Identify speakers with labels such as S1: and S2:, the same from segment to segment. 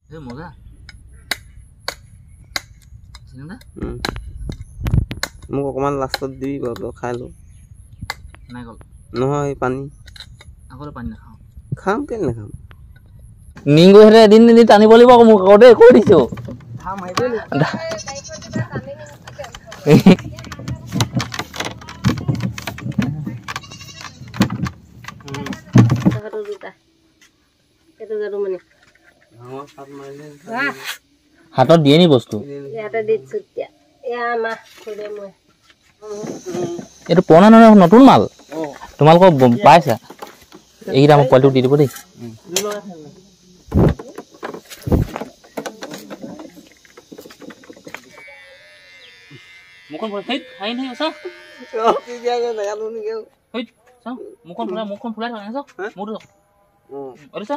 S1: এই মজা চিন্তা
S2: মোক অকমান লাষ্টত দিবি বাৰু খাই লো
S1: নাই গল
S2: নহয় পানী
S1: আগলে পানী নাখাওঁ
S2: খাম কেলে নাখাম
S1: নিংগু হেৰে এদিন টানিব লাগিব আকৌ মোক আকৌ দেই কৈ দিছো
S3: খাম আহিবি
S1: হাতত দিয়ে নি বস্তু এইটো পুৰণা নহয় নতুন মাল তোমালোকক পাইছা এইকেইটা মোক পোৱালিটোক দি দিব দেই মুখন ফুলাই হেই হাই নাই আছা হেই চাও মুখন ফুলাই থাকে চাও মোৰটো অৰে চা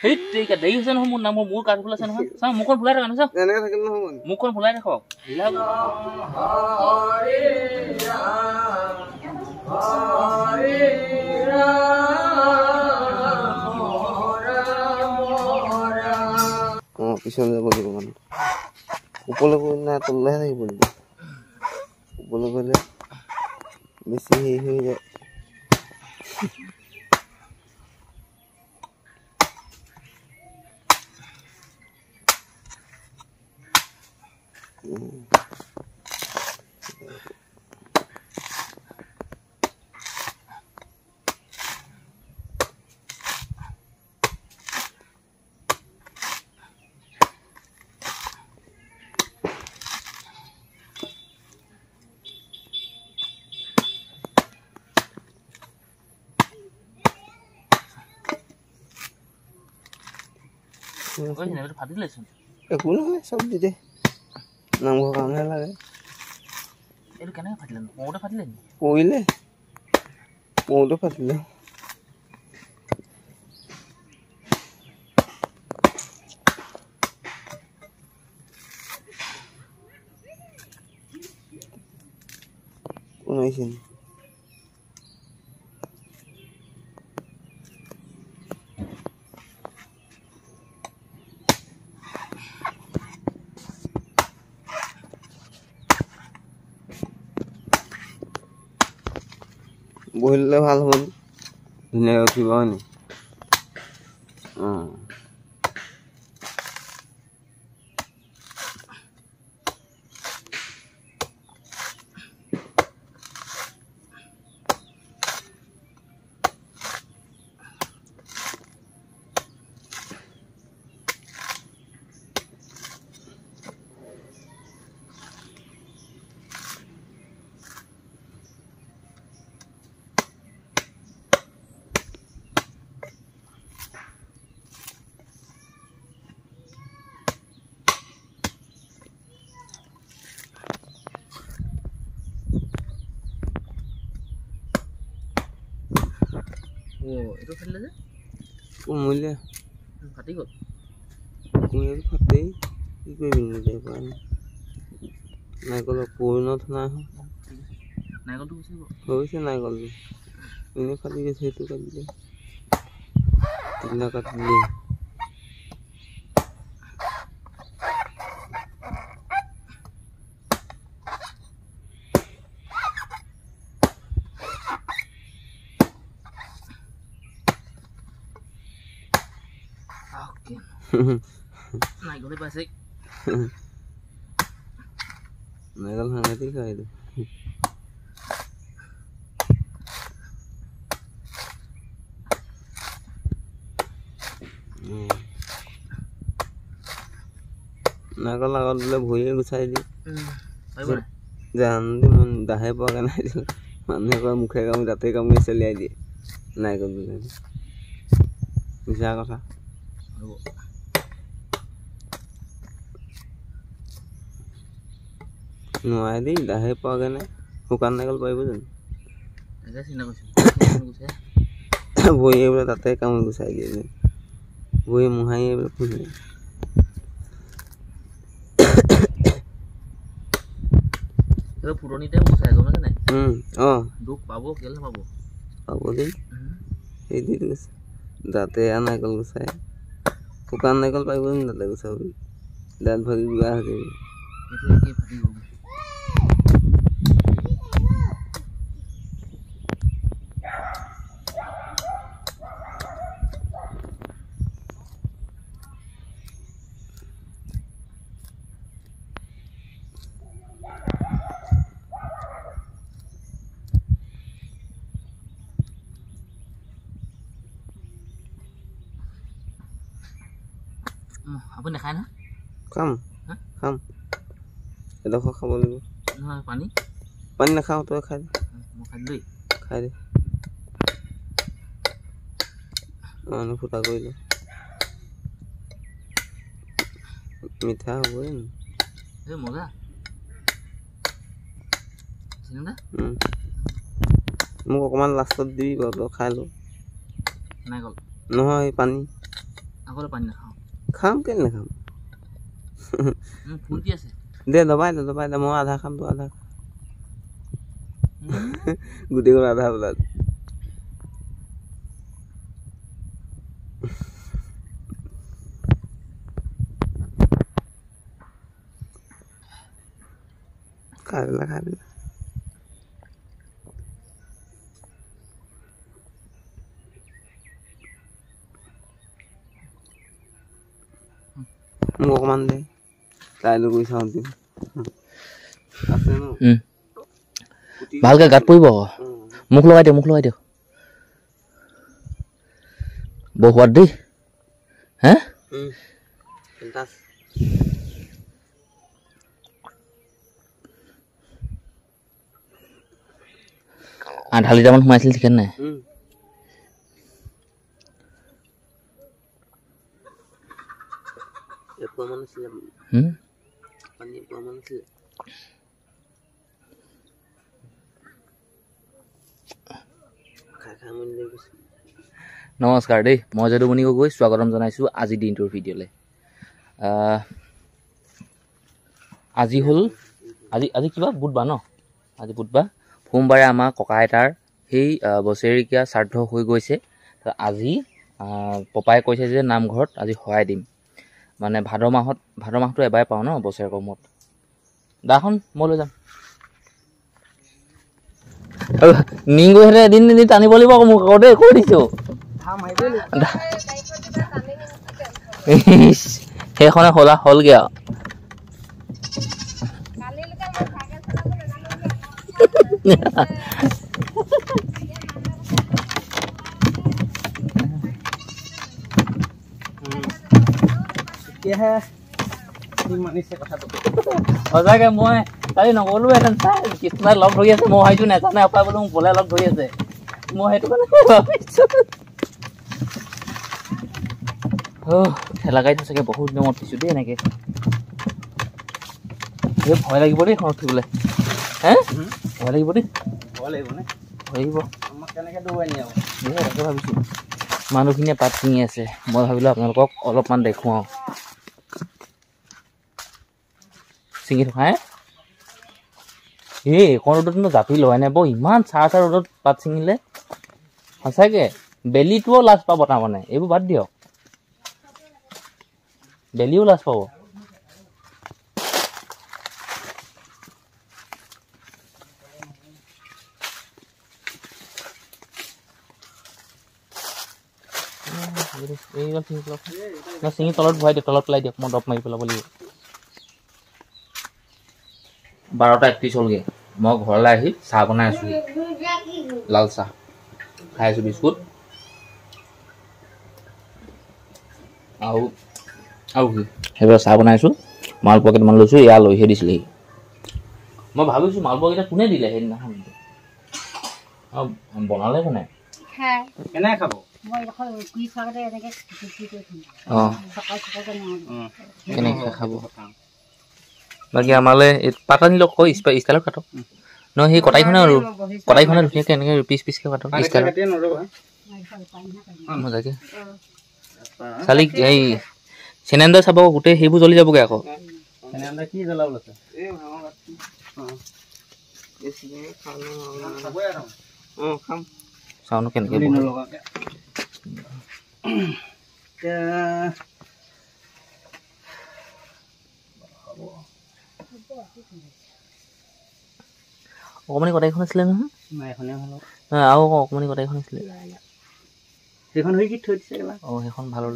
S1: হেই তেকা দেই আছে নহয় মোৰ নাম মোৰ কাট ফুলাছে নহয় চাও মুখন ফুলাই থাকে চাও
S2: এনেকে থাকিল নহয়
S1: মুখন ফুলাই ৰাখক হিলা হৰে ৰাম হৰে
S2: ৰাম পিছন যাব লাগিব মানে ওপৰলৈ গৈ না তললৈহে থাকিব লাগিব ওপৰলৈ গ'লে বেছি হেৰি হৈ যায় একো নহয় চব দি দে নামঘৰ কাৰণেহে লাগে
S1: এইটো কেনেকৈ ফাটিলে মৌতে ফাটিলে নি
S2: পৰিলে মৌতে ফাটিলে কোন আহিছে বহিলে ভাল হ'ব ধুনীয়াকৈ উঠিব হয় নি
S1: এইটো ফাটিলে যে
S2: কোমলীয়া
S1: ফাটি গ'ল
S2: কোমলীয়া ফাটেই কি কৰিবি নিজে পৰা নাৰিকলৰ পৰিণত নাই
S1: নাৰিকলটো গুচি গ'ল
S2: হৈছে নাৰিকলটো এনেই ফাটি গৈছে সেইটো কাটিলে তিনিটা কাটিলি
S1: নাৰিকলে পাইছে
S2: নাৰিকল সাংঘাতিক হয় এইটো নাৰিকল আগত বোলে ভৰিয়ে গুচাই দি জান দাহে পোৱাকৈ নাই মানুহে কয় মুখে কামুৰি দাঁতে কামুৰি চেলিয়াই দিয়ে নাৰিকল বোলে মিছা কথা নোৱাৰে দেই দাহে পোৱাকৈ নাই শুকান নাৰিকল পাৰিব জানো ভৰিয়ে বোলে তাতে কামুৰি গুচাই দিয়ে ভৰিয়ে মোহাৰিয়ে বোলে ফুলে
S1: ফুটনিতে গুচাই গম আছে নাই দুখ পাব কেলে নাপাব
S2: পাব দেই সেই দি কৈছে দাঁতে নাৰিকল গুচাই শুকান নাৰিকল পাৰিব নি তাতে গুচাবলৈ দাঁত ভাগি যোৱা হৈ যাব
S1: আপুনি নাখায় না
S2: খাম খাম এডোখৰ খাব লাগিব
S1: নহয় পানী
S2: পানী নাখাওঁ তই খাই দে
S1: মই খাই দেই
S2: খাই দে মানুহ ফুটা কৰি ল মিঠা হ'বই
S1: এই মজা
S2: মোক অকণমান লাষ্টত দিবি বাৰু তই খাই ল
S1: নাৰিকল
S2: নহয় পানী
S1: আগলৈ পানী নাখাওঁ
S2: খাম কেলে নাখাম
S1: ফুটি আছে
S2: দে দবাই দে মই আধা খাম তই আধা গোটেইখন আধা বোলাত খাই দিলা মোক অকণমান দে ট্ৰাইল কৰি চাওঁ দিম আছে ন
S1: ভালকৈ গাত পৰিব মুখ লগাই দিয়ক বৰ সোৱাদ দেই হে আধা লিটাৰমান সোমাইছিল ঠিক নাই নমস্কাৰ দেই মই যদুমণি গগৈ স্বাগতম জনাইছোঁ আজিৰ দিনটোৰ ভিডিঅ'লৈ আজি হ'ল আজি কিবা বুধবাৰ ন আজি বুধবাৰ সোমবাৰে আমাৰ ককা আইতাৰ সেই বছৰেকীয়া শ্ৰাদ্ধ হৈ গৈছে আজি পপাই কৈছে যে নামঘৰত আজি সহায় দিম মানে ভাদ মাহটো এবাৰে পাওঁ ন বছৰেকৰ মূৰত দাখন মই লৈ যাম নিংগুহেঁতে এদিন টানিব লাগিব আকৌ মোক আকৌ দেই কৈ দিছোঁ সেইখনে হ'লগৈ আৰু সঁচাকে মই কালি নগলোহেঁতেন চাই কৃষ্ণাই লগ ধৰি আছে মই ভাবিছোঁ নেজানে অপাই বোলো মোক বলে লগ ধৰি আছে মই সেইটো কাৰণে ভাবিছোঁ ঠেলা গাড়ীটো চাগে বহুত দিনৰ মূৰত উঠিছোঁ দেই এনেকৈ এই ভয় লাগিব দেই এখন উঠিবলৈ হে ভয় লাগিব দেই ভয় লাগিব তাকে ভাবিছোঁ মানুহখিনিয়ে পাত ছিঙি আছে মই ভাবিলোঁ আপোনালোকক অলপমান দেখুৱাওঁ ছিঙি থকা এইকণ ৰ'দতনো জাপি লয় নাই বাৰু ইমান চাৰ ৰ'দত পাত ছিঙিলে সঁচাকৈ বেলিটোও লাজ পাব তাৰমানে এইবোৰ বাদ দিয়ক বেলিও লাজ পাব ছিঙি তলত ভৰাই দিয়ক তলত পেলাই দিয়ক মই দৰৱ মাৰি পেলাব লাগিব 12:31 হ'লগৈ মই ঘৰলৈ আহি চাহ বনাই আছোঁ লাল চাহ খাই আছোঁ বিস্কুট আৰু কি সেইবিলাক চাহ বনাইছোঁ মালপোৱা কেইটামান লৈছোঁ এয়া লৈহে দিছিলেহি মই ভাবিছোঁ মালপোৱা কেইটা কোনে দিলে সেইদিনাখন বনালে কোনে কেনেকৈ খাব কেনেকৈ খাব বাকী আমালৈ পাত আনি লওক কৈ ষ্টাইলত কাটক নহয় সেই কটাইখনে ধুনীয়াকৈ এনেকৈ পিচকৈ কাটক ষ্টাইলত মজাকৈ চালি এই চেনেণ্ডাৰ চাব গোটেই সেইবোৰ জ্বলি যাবগৈ আকৌ কি জ্বলাব লৈছে চাউনো কেনেকৈ অকণমানি কটাৰীখন আছিলে নহয় আৰু অকণমানি কটাৰীখন আছিলে
S2: সেইখন হৈ কি থৈ দিছে
S1: অঁ সেইখন ভাল হ'ল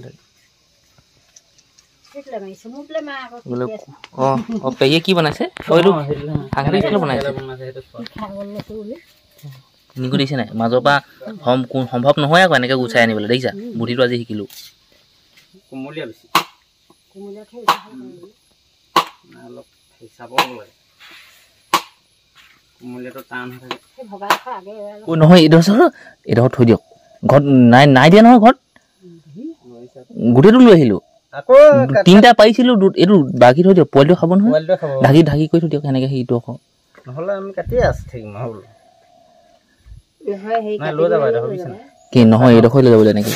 S1: পেহীয়ে কি বনাইছে এইটো সাংঘাতিক বনাইছে নিগু দিছে নাই মাজৰ পৰা সম্ভৱ নহয় আকৌ এনেকৈ গুচাই আনিবলৈ দেখিছা বুদ্ধিটো আজি শিকিলোঁ
S2: কোমলীয়া বেছি অলপ হিচাপ কোমলীয়াটো টান হৈ থাকে
S1: নহয় এইডোখৰ থৈ দিয়ক ঘৰত নাই দিয়া নহয় ঘৰত গোটেইটো লৈ আহিলোঁ তিনিটা পাৰিছিলোঁ এইটো বাকী থৈ দিয়ক পোৱালিটো খাব নহয় ঢাকি কৰি থৈ দিয়ক সেনেকৈ সেইটো আকৌ
S2: নহ'লে আমি কাটিয়ে আছোঁ ঠিক নহ'ল
S1: কি নহয় এইডোখৰ লৈ যাব এনেকৈ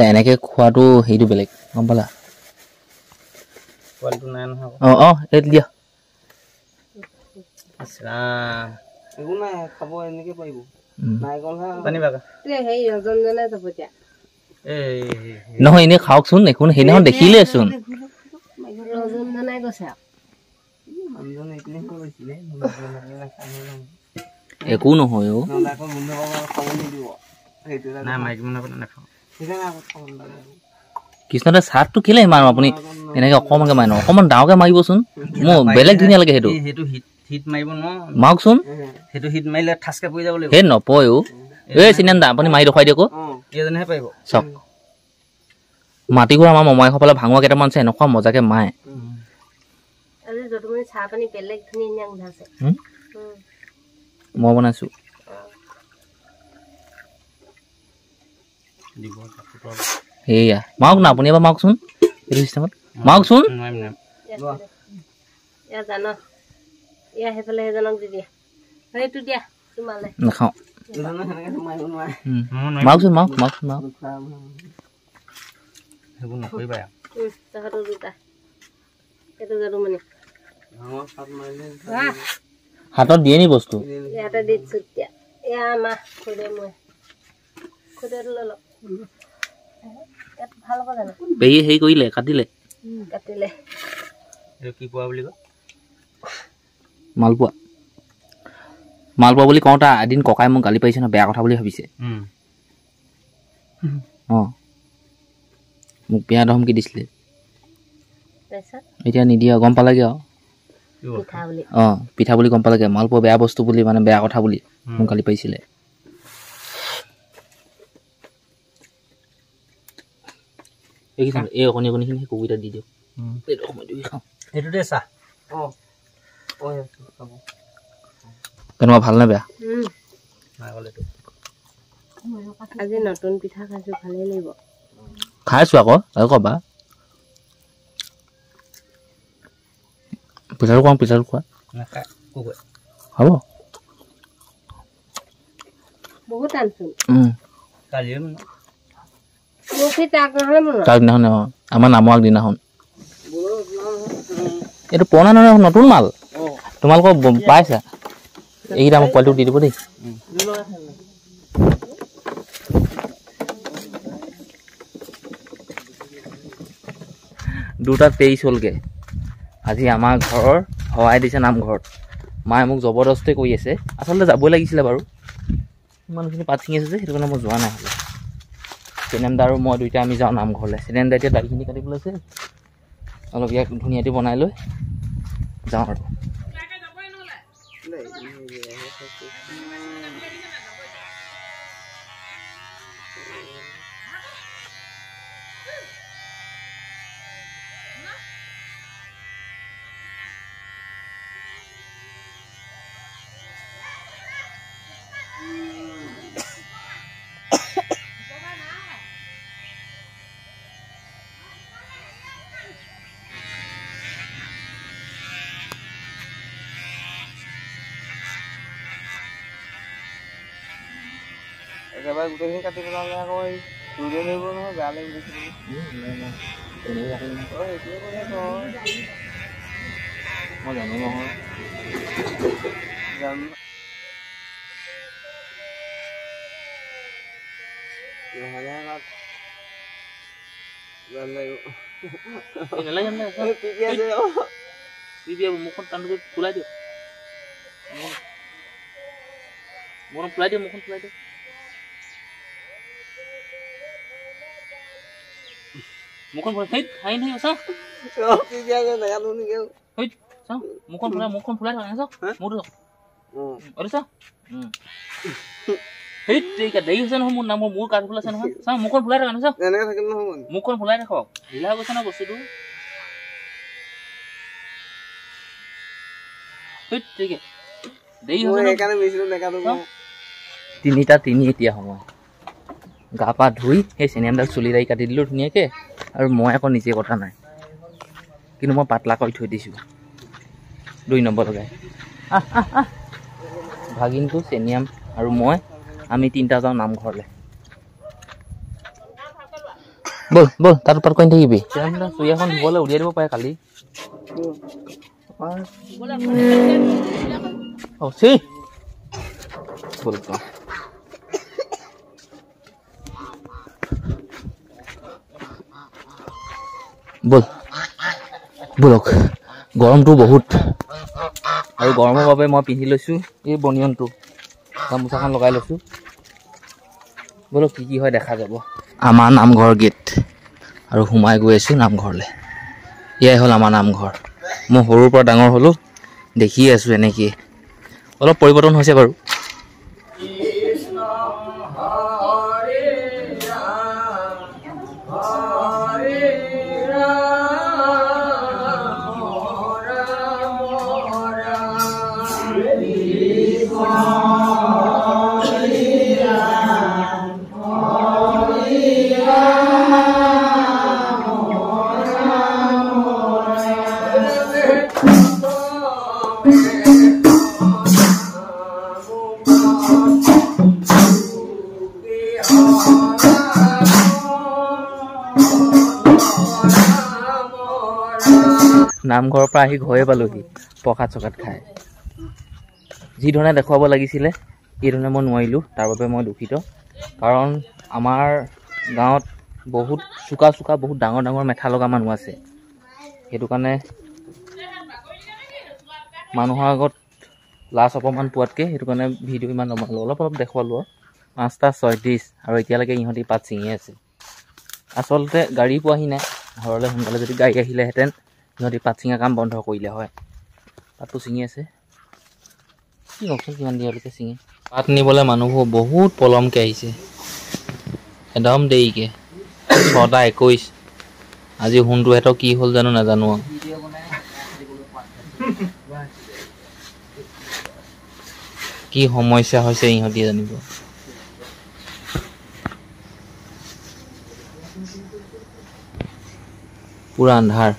S1: এনেকৈ খোৱাটো হেৰিটো বেলেগ গম পালা
S2: পোৱালিটো নাই নহয়
S1: অঁ এইটো দিয়া
S2: একো নাই খাব এনেকৈ পাৰিব
S1: নহয় এনেই খাওকচোন একো সেইদিনাখন দেখিলেচোন একো নহয় অ কৃষ্ণদা চাহটো কেলে মাৰো আপুনি এনেকৈ অকণমানকৈ মাৰি ন অকণমান ডাঙৰকৈ মাৰিবচোন মোৰ বেলেগ ধুনীয়া লাগে সেইটো মাৰকচোন সেই নপয় অ এই চিনেন্দা আপুনি মাৰি দেখুৱাই দিয়ক চাওক মাটিঘৰ আমাৰ মমাই সফালে ভাঙোৱা কেইটামান আছে এনেকুৱা মজাকে মায়ে মই বনাইছো সেয়া মাৰক না আপুনি এবাৰ মাৰকচোন এইটো চিষ্টেমত মাৰকচোন নাখাওঁ মাৰকচোন মাৰকচোন হাতত দিয়ে নি বস্তু পেহী হেৰি কৰিলে কাটিলে মালপোৱা বুলি কওঁতে এদিন ককাই মোক গালি পাৰিছে ন বেয়া কথা বুলি ভাবিছে অঁ মোক বেয়া ধমকি দিছিলে এতিয়া নিদিয়ে গম পালেগে আৰু অঁ পিঠা বুলি গম পালেগে মালপোৱা বেয়া বস্তু বুলি মানে বেয়া কথা বুলি মোক গালি পাৰিছিলে এই অকণি অকণিখিনি কবিতা দি দিয়ক এইটো সময়ত খাওঁ
S2: সেইটোতে চাহ
S1: কেনেকুৱা ভাল নে বেয়া
S3: আজি নতুন পিঠা খাইছো ভালেই লাগিব
S1: খাইছো আকৌ আৰু ক'বা পিঠাটো খোৱা পিঠাটো খোৱা হ'ব
S3: বহুত আনচোন
S1: তাৰ দিনাখন আমাৰ নামৰ আগদিনাখন এইটো পুৰণা নহয় নতুন মাল তোমালোকৰ পাইছা এইকেইটা মোক পোৱালিটো দি দিব দেই দুটা 23 হ'লগৈ আজি আমাৰ ঘৰৰ সহায় দিছে নামঘৰত মায়ে মোক জবৰদস্তি কৰি আছে আচলতে যাবই লাগিছিলে বাৰু ইমানখিনি পাত ছিঙি আছে যে সেইটো কাৰণে মই যোৱা নাই হ'লে চিনেমদা আৰু মই দুইটা আমি যাওঁ নামঘৰলৈ চিনেমদা এতিয়া দাঢ়িখিনি কাটিবলৈ আছে অলপ ইয়াক ধুনীয়াকৈ বনাই লৈ যাওঁ আৰু
S2: একেবাৰে গোটেইখিনি কাটি পেলালে আকৌ এই ৰুলে লাগিব নহয় বেয়া লাগিব
S1: মই জানো নহয় মুখখন টানকৈ ফুলাই দিয়ক মুখখন ফুলাই দিয়ক মুখখন ফুলাই দিয়ক মুখখন ফুলাই সেই হাঁহি নাহি চা মুখখন ফুলাই থকা চাওক মোৰটো চা সেই দেৰি হৈছে নহয় মোৰ নাম মোৰ কাঠ ফুল আছে নহয় চা মুখখন ফুলাই থকা চাওক মুখখন ফুলাই ৰাখক ঢিলা হৈ গৈছে ন বস্তুটো তিনিটা তিনি এতিয়া সময় গা পা ধুই সেই চেনিয়ামডাল চুলি দাৰি কাটি দিলোঁ ধুনীয়াকৈ আৰু মই আকৌ নিজে কথা নাই কিন্তু মই পাতলা কৰি থৈ দিছোঁ 2 নম্বৰ লগাই ভাগিনটো চেনিয়াম আৰু মই আমি 3টা যাওঁ নামঘৰলৈ ব'ল ব'ল তাত উৎপাত কৰি থাকিবি চুৰিয়াখন ধুবলৈ উলিয়াই দিব পাৰে কালি ব'ল ব'লক গৰমটো বহুত আৰু গৰমৰ বাবে মই পিন্ধি লৈছোঁ এই বনিয়নটো গামোচাখন লগাই লৈছোঁ ব'লক কি কি হয় দেখা যাব আমাৰ নামঘৰ গেট আৰু সোমাই গৈ আছোঁ নামঘৰলৈ এয়াই হ'ল আমাৰ নামঘৰ মই সৰুৰ পৰা ডাঙৰ হ'লোঁ দেখি আছোঁ এনেকৈ অলপ পৰিৱৰ্তন হৈছে বাৰু নামঘৰৰ পৰা আহি ঘৰে পালোহি প্ৰসাদ চকাত খাই যি ধৰণে দেখুৱাব লাগিছিলে এই ধৰণে মই নোৱাৰিলোঁ তাৰ বাবে মই দুখিত কাৰণ আমাৰ গাঁৱত বহুত চোকা চোকা বহুত ডাঙৰ ডাঙৰ মেথা লগা মানুহ আছে সেইটো কাৰণে মানুহৰ আগত লাজ অপমান পোৱাতকৈ সেইটো কাৰণে ভিডিঅ' ইমান নবনালোঁ অলপ অলপ দেখুৱালোঁ 5:36 আৰু এতিয়ালৈকে ইহঁতি পাত ছিঙি আছে আচলতে গাড়ী পোৱাহি নাই ঘৰলৈ সোনকালে যদি গাড়ী আহিলেহেঁতেন সিহঁতি পাত ছিঙা কাম বন্ধ কৰিলে হয় পাতটো ছিঙি আছে কি কওকচোন কিমান দেৰিলৈকে ছিঙে পাত নিবলৈ মানুহবোৰ বহুত পলমকৈ আহিছে একদম দেৰিকৈ 6:21 আজি সোণটো সিহঁতৰ কি হ'ল জানো নাজানো আৰু কি সমস্যা হৈছে ইহঁতি জানিব পুৰা আন্ধাৰ